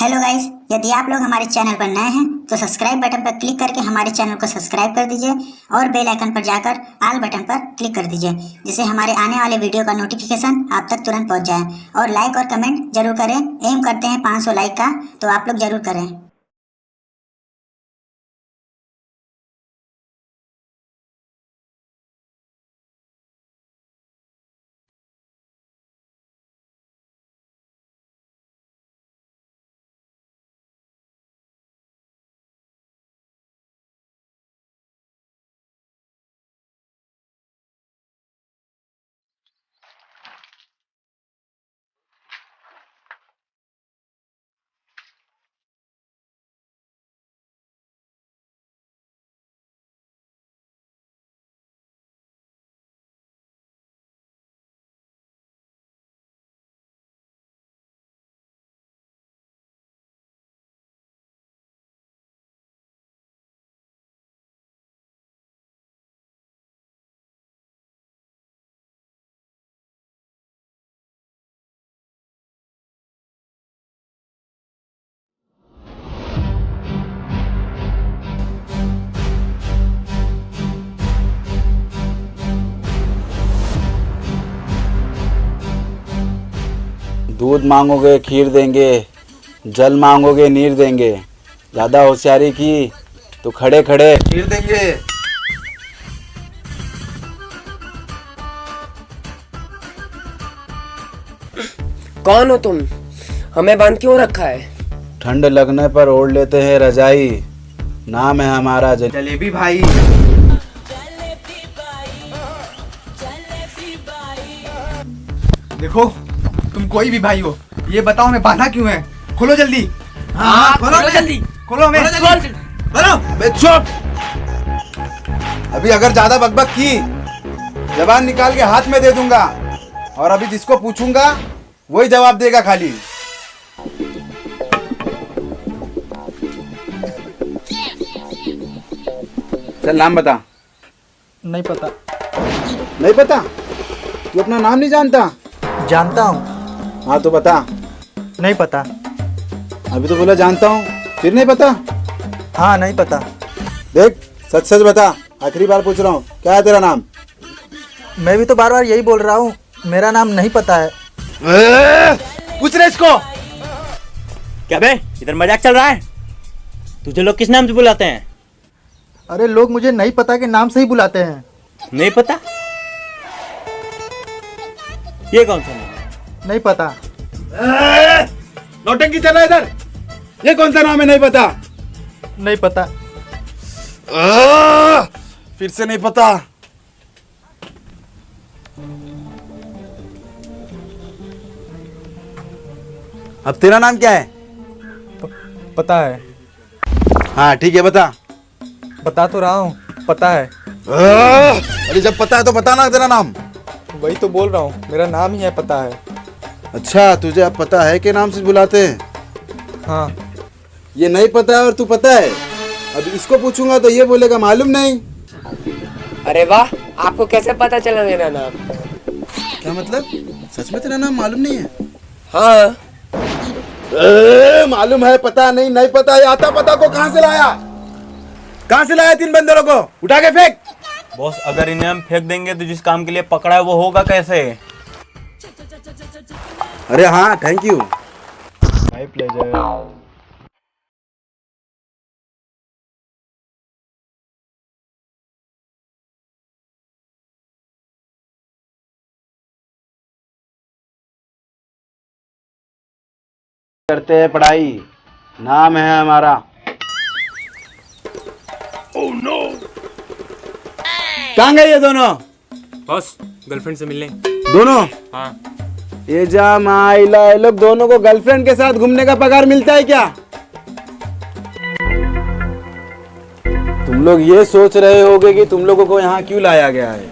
Hello guys, यदि आप लोग हमारे चैनल पर नए हैं तो सब्सक्राइब बटन पर क्लिक करके हमारे चैनल को सब्सक्राइब कर दीजिए और बेल आइकन पर जाकर ऑल बटन पर क्लिक कर दीजिए, जिससे हमारे आने वाले वीडियो का नोटिफिकेशन आप तक तुरंत पहुंच जाए। और लाइक और कमेंट जरूर करें। एम करते हैं 500 लाइक का, तो आप लोग जरूर करें। दूध मांगोगे खीर देंगे, जल मांगोगे नीर देंगे। ज़्यादा होशियारी की तो खड़े खड़े खीर देंगे। कौन हो तुम? हमें बांध क्यों रखा है? ठंड लगने पर ओढ़ लेते हैं रजाई। नाम है हमारा जलेबी भाई। देखो, तुम कोई भी भाई हो, ये बताओ हमें बांधा क्यों है? खोलो जल्दी। हाँ, खोलो जल्दी। खोलो हमें। खोलो। बे चुप। अभी अगर ज्यादा बकबक की जबान निकाल के हाथ में दे दूंगा, और अभी जिसको पूछूंगा वही जवाब देगा खाली। चल नाम बता। नहीं पता। नहीं पता? तू अपना नाम नहीं जानता? जानता हूँ। हाँ तो बता। नहीं पता। अभी तो बोला जानता हूँ, फिर नहीं पता? हाँ, नहीं पता। देख, सच सच बता। आखिरी बार पूछ रहा हूँ, क्या है तेरा नाम? मैं भी तो बार बार यही बोल रहा हूँ, मेरा नाम नहीं पता है। पूछ रहे इसको। क्या बे, इधर मजाक चल रहा है? तुझे लोग किस नाम से बुलाते हैं? अरे लोग मुझे नहीं पता के नाम से ही बुलाते हैं। नहीं पता? ये कौन सा नाम? नहीं पता। नौटंकी चल रहा है इधर। ये कौन सा नाम है? नहीं पता? नहीं पता। फिर से नहीं पता? अब तेरा नाम क्या है? पता है। हाँ ठीक है, बता। बता तो रहा हूँ, पता है। अरे जब पता है तो बताना तेरा नाम। वही तो बोल रहा हूँ, मेरा नाम ही है, पता है। अच्छा, तुझे अब पता है के नाम से बुलाते हैं? हाँ। ये नहीं पता है और तू पता है। अब इसको पूछूंगा तो ये बोलेगा मालूम नहीं। अरे वाह, आपको कैसे पता चला मेरा नाम? क्या मतलब? सच में तेरा नाम मालूम नहीं है? हाँ। मालूम है, पता नहीं, नहीं पता। ये आता पता को कहाँ से लाया? कहाँ से लाया तीन बंदरों को? उठा के फेंक। बॉस, अगर इन्हें हम फेंक देंगे तो जिस काम के लिए पकड़ा है वो होगा कैसे? अरे हाँ, थैंक यू। My pleasure. करते हैं पढ़ाई, नाम है हमारा। Oh no. कहाँ गए ये दोनों? बॉस, गर्लफ्रेंड से मिलने। दोनों? हाँ। ये जा माइला, ये लोग दोनों को गर्लफ्रेंड के साथ घूमने का पगार मिलता है क्या? तुम लोग ये सोच रहे होगे कि तुम लोगों को यहाँ क्यों लाया गया है।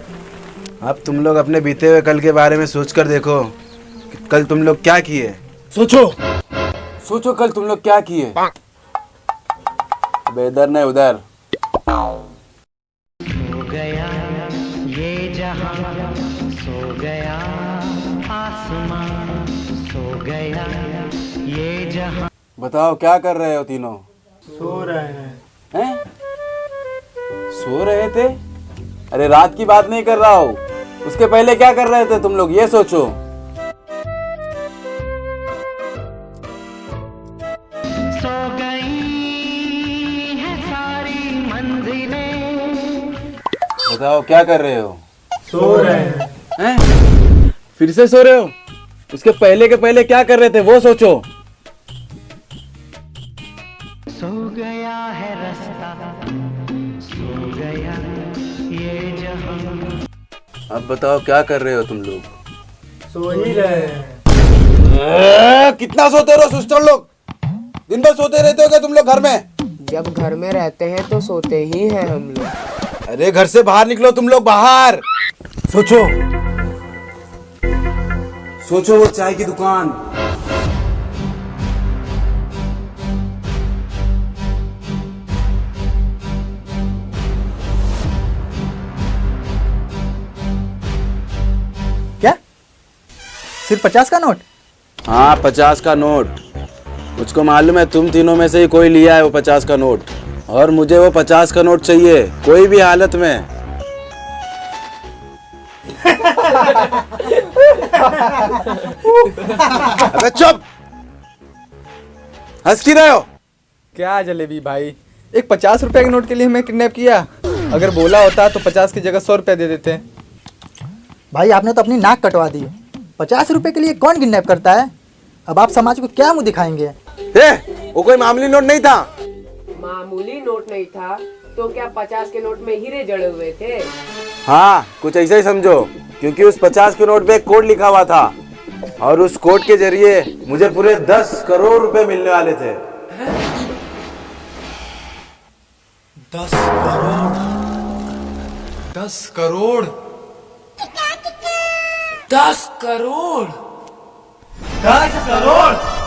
अब तुम लोग अपने बीते हुए कल के बारे में सोचकर देखो कि कल तुम लोग क्या किए। सोचो, सोचो कल तुम लोग क्या किए। अब इधर नहीं उधर। सो गया ये जहां, सो गया आसमां, सो गया ये जहां। बताओ क्या कर रहे हो तीनों? सो रहे हैं। हैं? सो रहे थे? अरे रात की बात नहीं कर रहा हूँ, उसके पहले क्या कर रहे थे तुम लोग, ये सोचो। सो गई है सारी मंजिलें। बताओ क्या कर रहे हो? सो रहे हैं। हैं? फिर से सो रहे हो? उसके पहले के पहले क्या कर रहे थे वो सोचो। सो गया है रास्ता, सो गया ये जहां। अब बताओ क्या कर रहे हो तुम लोग? सो ही रहे हैं। कितना सोते रहो सुस्तर लोग, दिन भर सोते रहते हो क्या तुम लोग घर में? जब घर में रहते हैं तो सोते ही हैं हम लोग। अरे घर से बाहर निकलो तुम लोग, बाहर सोचो। सोचो वो चाय की दुकान, क्या सिर्फ 50 का नोट? हाँ 50 का नोट। मुझको मालूम है तुम तीनों में से ही कोई लिया है वो 50 का नोट, और मुझे वो 50 का नोट चाहिए कोई भी हालत में। अबे चुप, हंस क्यों रहे हो? क्या जलेबी भाई, एक 50 रुपए के नोट के लिए हमें किडनैप किया। अगर बोला होता तो 50 की जगह 100 रुपए दे देते। भाई आपने तो अपनी नाक कटवा दी। 50 रुपए के लिए कौन किडनैप करता है? अब आप समाज को क्या मुंह दिखाएंगे? वो कोई मामूली नोट नहीं था। मामूली नोट नहीं था तो क्या 50 के नोट में हीरे जड़े हुए थे? हाँ कुछ ऐसा ही समझो, क्योंकि उस 50 के नोट पे एक कोड लिखा हुआ था, और उस कोड के जरिए मुझे पूरे 10 करोड़ रुपए मिलने वाले थे। 10 करोड़? 10 करोड़? 10 करोड़? 10 करोड़?